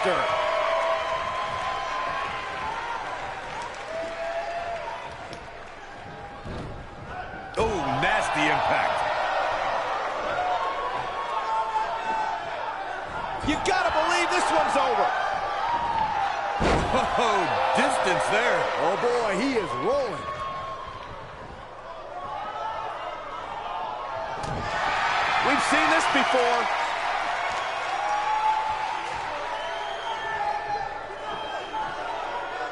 monster. Oh, nasty impact. You gotta believe this one's over. Oh, distance there. Oh boy, he is rolling. We've seen this before.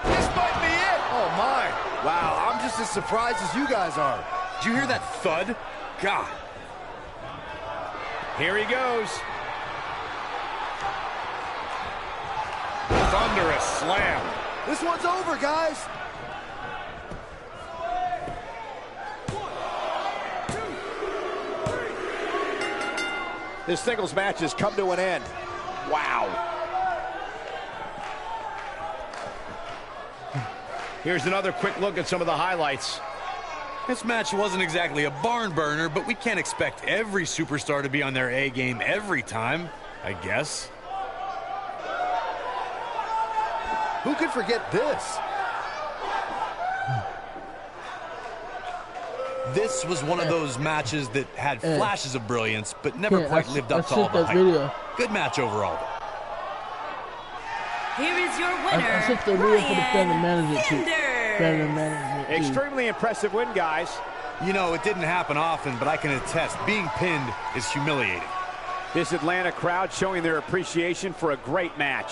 This might be it. Oh my. Wow, I'm just as surprised as you guys are. Did you hear that thud? God. Here he goes. Thunderous slam. This one's over, guys. This singles match has come to an end. Wow. Here's another quick look at some of the highlights. This match wasn't exactly a barn burner, but we can't expect every superstar to be on their A game every time, I guess. Who could forget this? This was one of those matches that had flashes of brilliance, but never quite lived up to all the hype. Good match overall. Here is your winner, I sent the video for the family manager. Extremely impressive win, guys. You know, it didn't happen often, but I can attest, being pinned is humiliating. This Atlanta crowd showing their appreciation for a great match.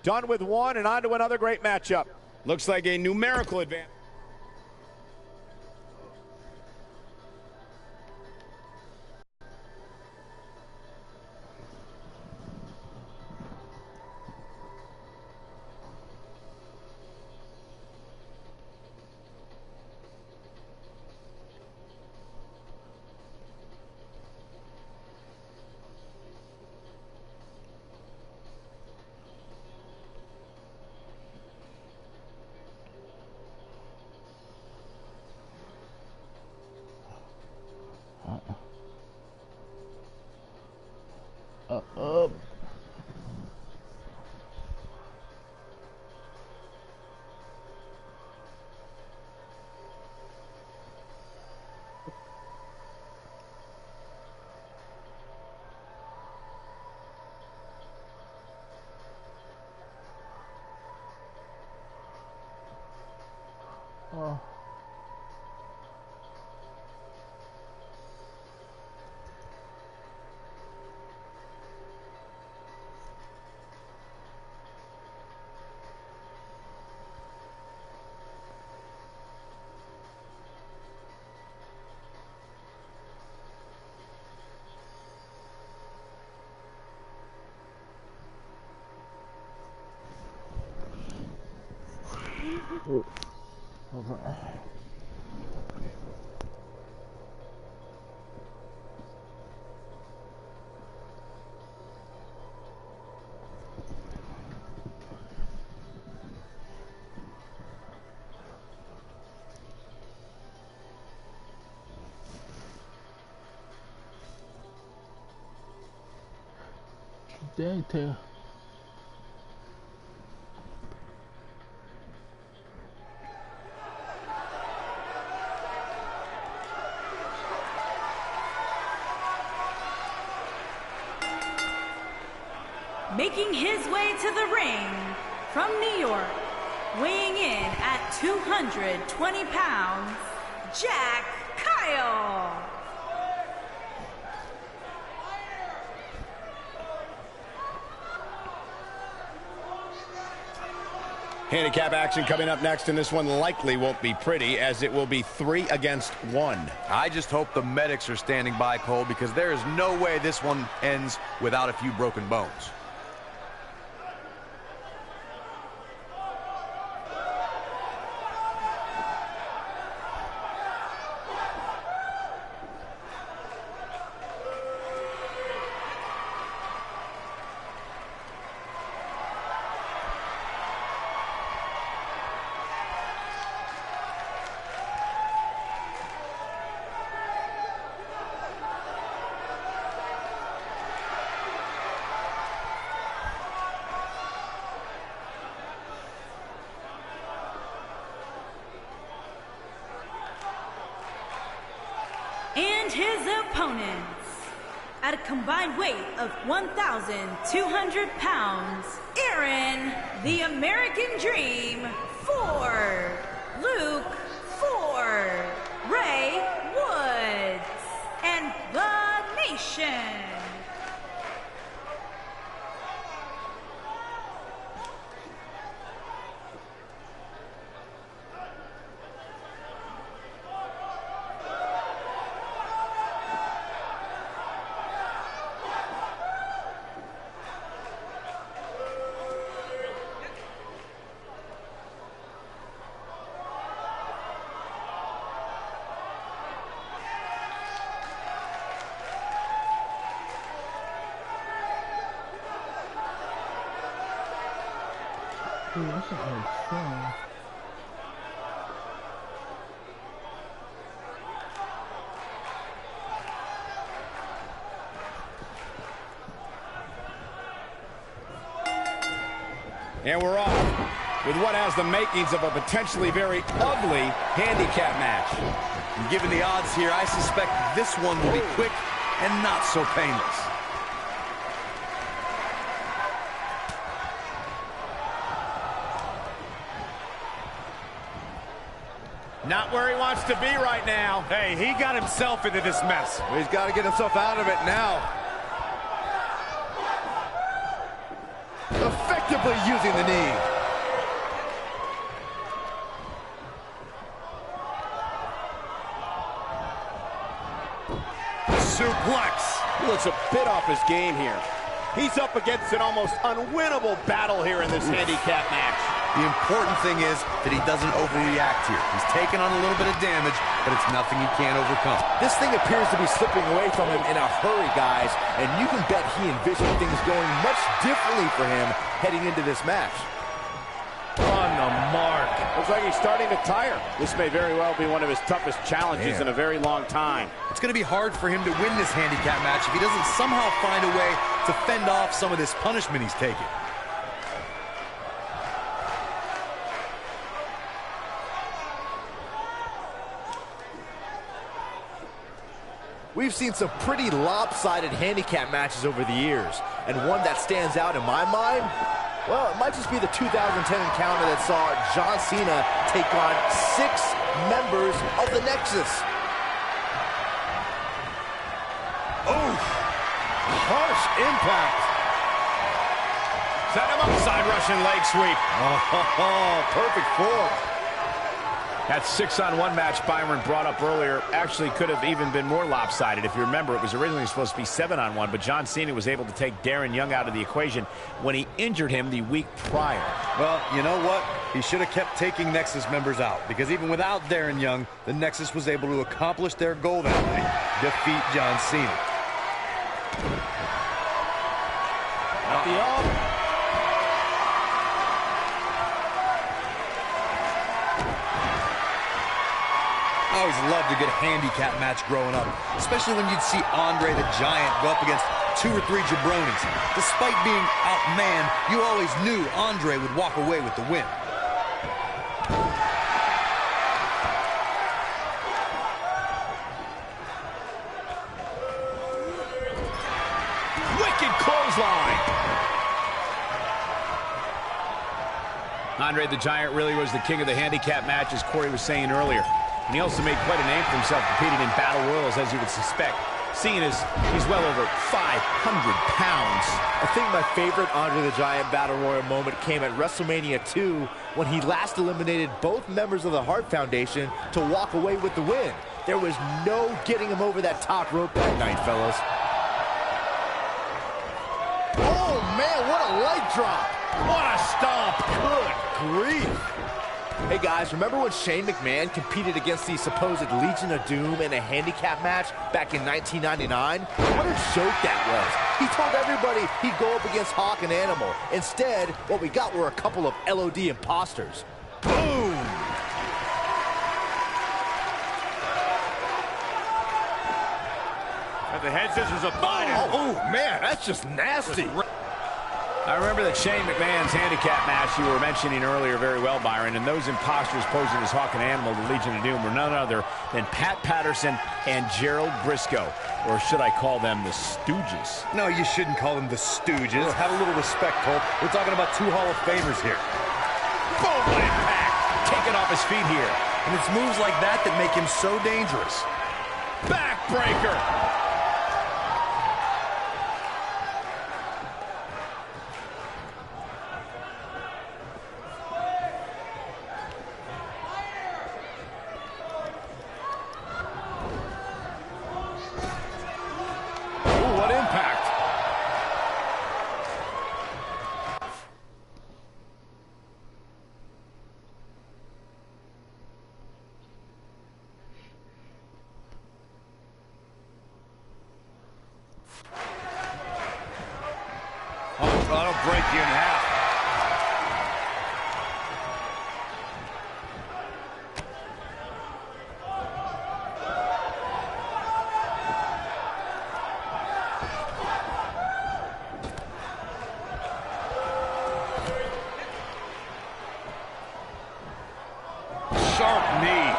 Done with one and on to another great matchup. Looks like a numerical advantage. Dang tail. Making his way to the ring from New York, weighing in at 220 pounds, Jack Kyle. Handicap action coming up next, and this one likely won't be pretty, as it will be 3 against 1. I just hope the medics are standing by, Cole, because there is no way this one ends without a few broken bones. And his opponents, at a combined weight of 1,200 pounds, Aaron, the American Dream, Ford, Luke, Ford, Ray Woods, and The Nation. Ooh, that's an old song. And we're off with what has the makings of a potentially very ugly handicap match. And given the odds here, I suspect this one will be quick and not so painless. Not where he wants to be right now. Hey, he got himself into this mess. He's got to get himself out of it now. Effectively using the knee. Suplex. He looks a bit off his game here. He's up against an almost unwinnable battle here in this handicap match. The important thing is that he doesn't overreact here. He's taken on a little bit of damage, but it's nothing he can't overcome. This thing appears to be slipping away from him in a hurry, guys, and you can bet he envisioned things going much differently for him heading into this match. On the mark. Looks like he's starting to tire. This may very well be one of his toughest challenges in a very long time. It's going to be hard for him to win this handicap match if he doesn't somehow find a way to fend off some of this punishment he's taking. We've seen some pretty lopsided handicap matches over the years, and one that stands out in my mind, well, it might just be the 2010 encounter that saw John Cena take on 6 members of the Nexus. Oh, harsh impact. Set him up, side Russian leg sweep. Oh, perfect form. That 6-on-1 match Byron brought up earlier actually could have even been more lopsided. If you remember, it was originally supposed to be 7-on-1, but John Cena was able to take Darren Young out of the equation when he injured him the week prior. Well, you know what? He should have kept taking Nexus members out, because even without Darren Young, the Nexus was able to accomplish their goal that night, defeat John Cena. At the arm. I always loved a good handicap match growing up, especially when you'd see Andre the Giant go up against 2 or 3 jabronis. Despite being outmanned, you always knew Andre would walk away with the win. Wicked clothesline. Andre the Giant really was the king of the handicap match, as Corey was saying earlier. And he also made quite a name for himself competing in battle royals, as you would suspect, seeing as he's well over 500 pounds. I think my favorite Andre the Giant Battle Royal moment came at WrestleMania 2 when he last eliminated both members of the Hart Foundation to walk away with the win. There was no getting him over that top rope that night, fellas. Oh, man, what a leg drop. What a stomp. Good grief. Hey, guys, remember when Shane McMahon competed against the supposed Legion of Doom in a handicap match back in 1999? What a joke that was. He told everybody he'd go up against Hawk and Animal. Instead, what we got were a couple of LOD imposters. Boom! And the head scissors of Biden. Oh, man, that's just nasty. I remember that Shane McMahon's handicap match you were mentioning earlier very well, Byron, and those imposters posing as Hawk and Animal, the Legion of Doom, were none other than Pat Patterson and Gerald Briscoe, or should I call them the Stooges? No, you shouldn't call them the Stooges. Have a little respect, Colt. We're talking about two Hall of Famers here. Boom! What impact! Taken off his feet here. And it's moves like that that make him so dangerous. Backbreaker! That'll break you in half. Sharp knee.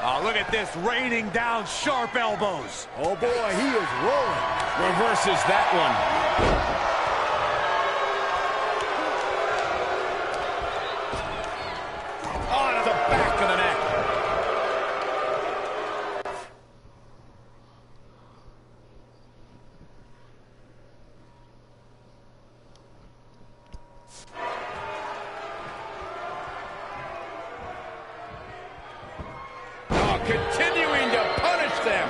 Oh, look at this, raining down sharp elbows. Oh, boy, he is rolling. Reverses that one. On to the back of the neck. Continuing to punish them.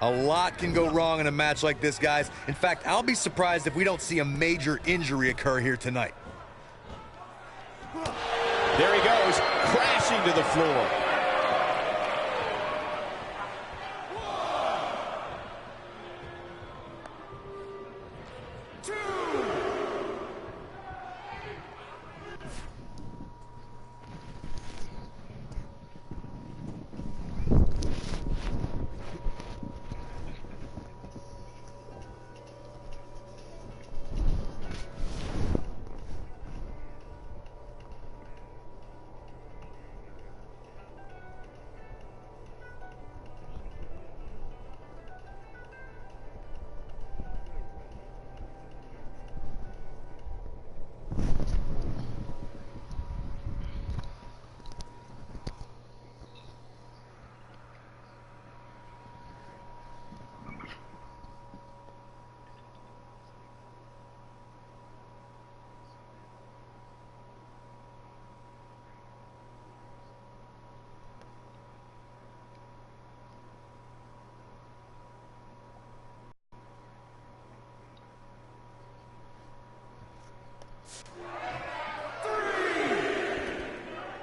A lot can go wrong in a match like this, guys. In fact, I'll be surprised if we don't see a major injury occur here tonight. There he goes, crashing to the floor.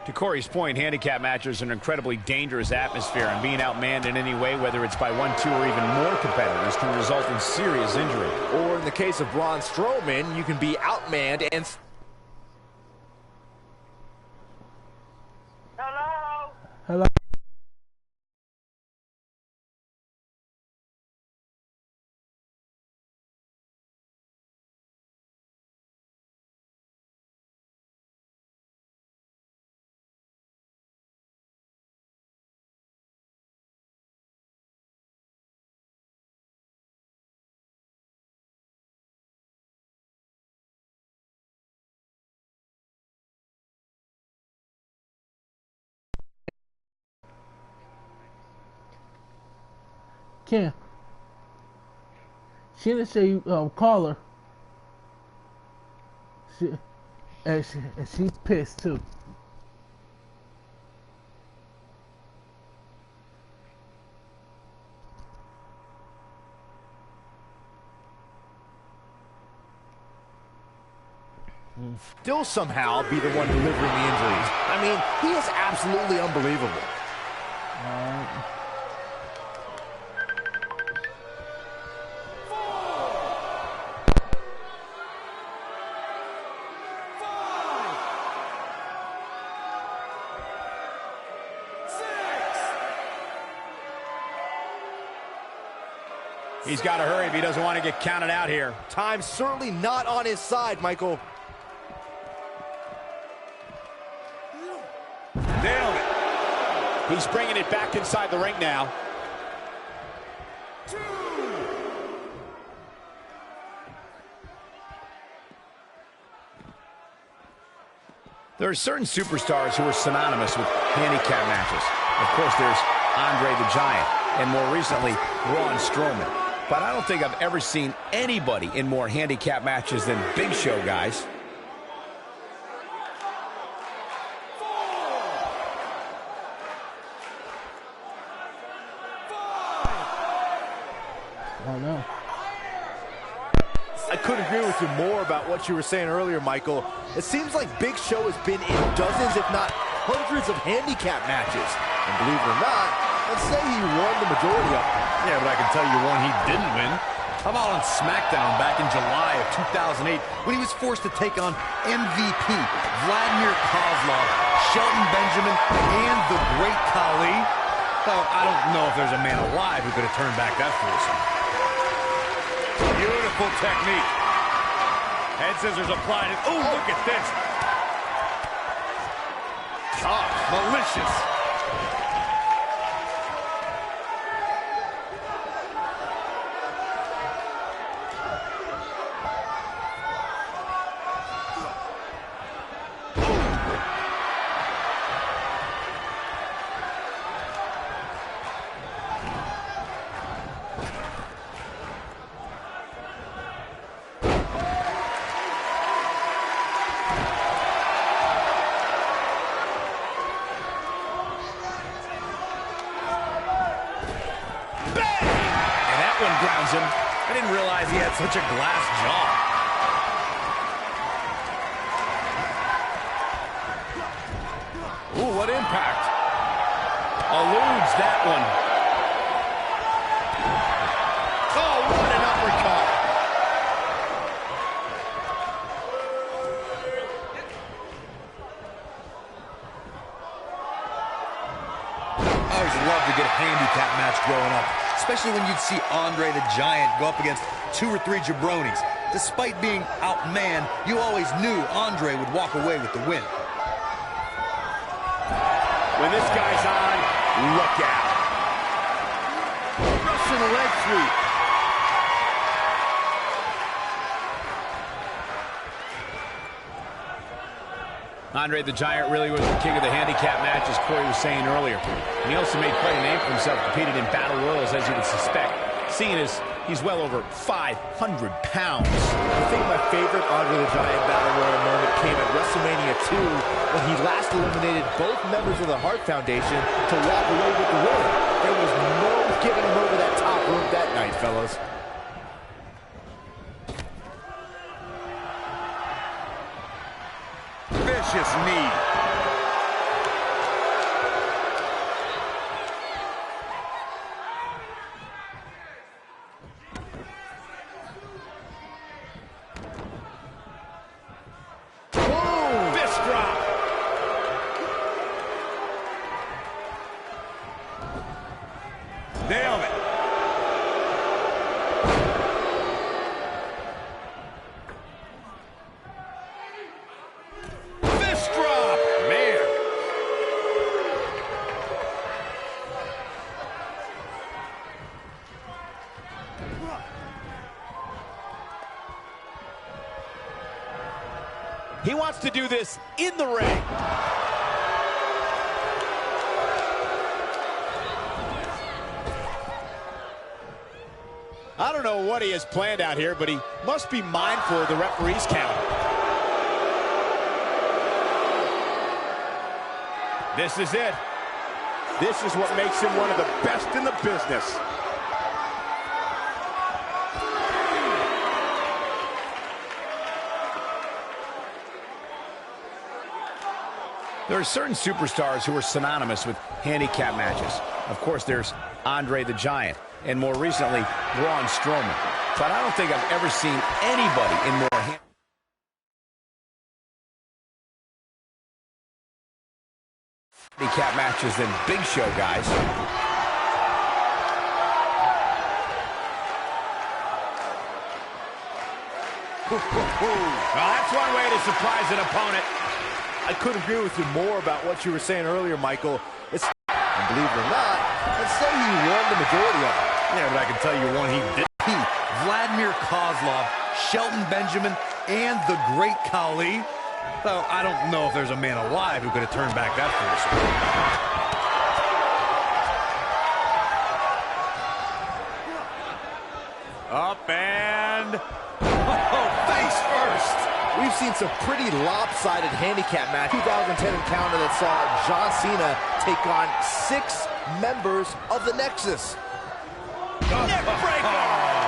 To Corey's point, handicap matches are an incredibly dangerous atmosphere, and being outmanned in any way, whether it's by 1, 2, or even more competitors, can result in serious injury. Or in the case of Braun Strowman, you can be outmanned and... Hello? Ken. She didn't say call her. She's pissed too. Still somehow be the one delivering the injuries. I mean, he is absolutely unbelievable. He's got to hurry if he doesn't want to get counted out here. Time's certainly not on his side, Michael. Nailed it. He's bringing it back inside the ring now. 2. There are certain superstars who are synonymous with handicap matches. Of course, there's Andre the Giant, and more recently, Braun Strowman. But I don't think I've ever seen anybody in more handicap matches than Big Show, guys. 4. 5. Oh no. I couldn't agree with you more about what you were saying earlier, Michael. It seems like Big Show has been in dozens, if not hundreds of handicap matches. And believe it or not, let's say he won the majority of them. Yeah, but I can tell you one he didn't win. How about on SmackDown back in July of 2008 when he was forced to take on MVP, Vladimir Kozlov, Shelton Benjamin, and the Great Khali? So I don't know if there's a man alive who could have turned back that foursome. Beautiful technique. Head scissors applied. Oh, look at this. Tough, malicious. Grounds him. I didn't realize he had such a glass jaw. Ooh, what impact. Eludes that one. Oh, what an uppercut. I always loved a good handicap match growing up, especially when you'd see Andre the Giant go up against 2 or 3 jabronis. Despite being outmanned, you always knew Andre would walk away with the win. When this guy's on, look out. Russian leg sweep. Andre the Giant really was the king of the handicap match, as Corey was saying earlier. And he also made quite a name for himself, competed in battle royals, as you would suspect, seeing as he's well over 500 pounds. I think my favorite Andre the Giant battle royal moment came at WrestleMania 2 when he last eliminated both members of the Hart Foundation to walk away with the win. There was no getting him over that top rope that night, fellas. Vicious knee. He wants to do this in the ring. I don't know what he has planned out here, but he must be mindful of the referee's count. This is it. This is what makes him one of the best in the business. There are certain superstars who are synonymous with handicap matches. Of course, there's Andre the Giant, and more recently, Braun Strowman. But I don't think I've ever seen anybody in more handicap matches than Big Show, guys. Well, that's one way to surprise an opponent. I couldn't agree with you more about what you were saying earlier, Michael. It's, and believe it or not, let's say he won the majority of it. Yeah, but I can tell you one he did. Vladimir Kozlov, Shelton Benjamin, and the Great Khali. Though I don't know if there's a man alive who could have turned back that force. Up and... Oh, face first! We've seen some pretty lopsided handicap match. 2010 encounter that saw John Cena take on 6 members of the Nexus. Neck breaker!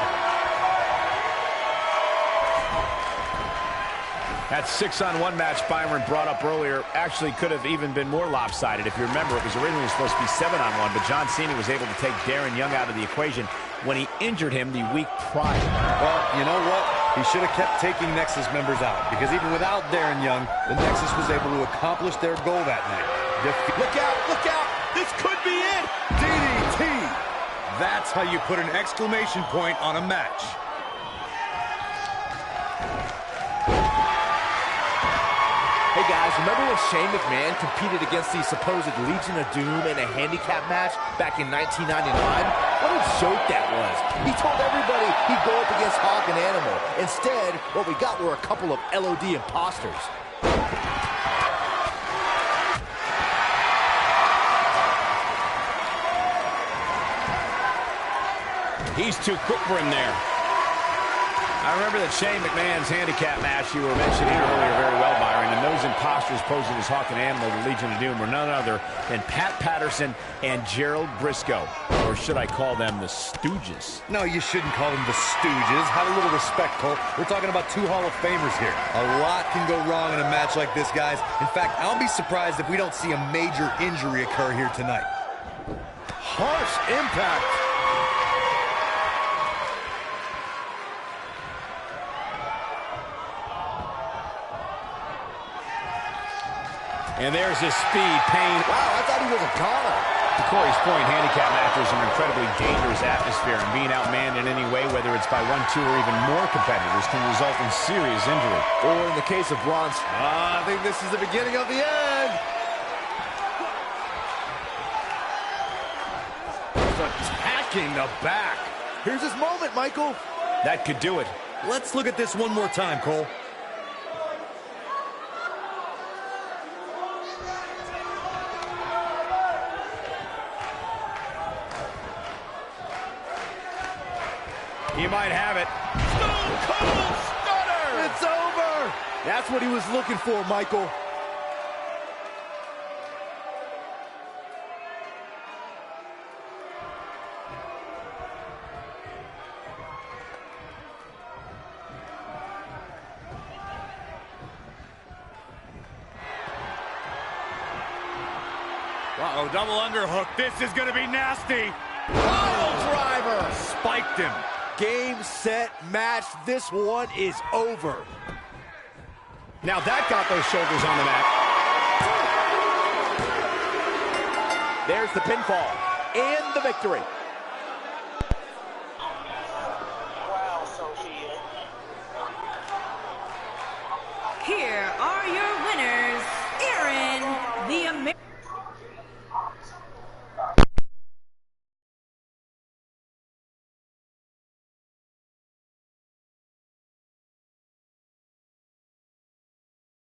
That 6-on-1 match Byron brought up earlier actually could have even been more lopsided. If you remember, it was originally supposed to be 7-on-1, but John Cena was able to take Darren Young out of the equation when he injured him the week prior. Well, you know what? He should have kept taking Nexus members out, because even without Darren Young, the Nexus was able to accomplish their goal that night. Look out, look out! This could be it! DDT! That's how you put an exclamation point on a match. Hey guys, remember when Shane McMahon competed against the supposed Legion of Doom in a handicap match back in 1999? What a joke that was. He told everybody he'd go up against Hawk and Animal. Instead, what we got were a couple of LOD imposters. He's too quick for him there. I remember that Shane McMahon's handicap match you were mentioning earlier very well, Byron, and those imposters posing as Hawk and Animal, the Legion of Doom, were none other than Pat Patterson and Gerald Briscoe. Or should I call them the Stooges? No, you shouldn't call them the Stooges. Have a little respect, Cole. We're talking about 2 Hall of Famers here. A lot can go wrong in a match like this, guys. In fact, I'll be surprised if we don't see a major injury occur here tonight. Harsh impact. And there's his speed, pain. Wow, I thought he was a goner. To Corey's point, handicap matches are an incredibly dangerous atmosphere, and being outmanned in any way, whether it's by 1, 2, or even more competitors, can result in serious injury. Or in the case of Braun, I think this is the beginning of the end. he's attacking the back. Here's his moment, Michael. That could do it. Let's look at this one more time, Cole. He might have it. Stone Cold Stunner! It's over. That's what he was looking for, Michael. Uh-oh, double underhook. This is going to be nasty. Pile driver. Spiked him. Game, set, match. This one is over. Now that got those shoulders on the mat. There's the pinfall and the victory. Here are your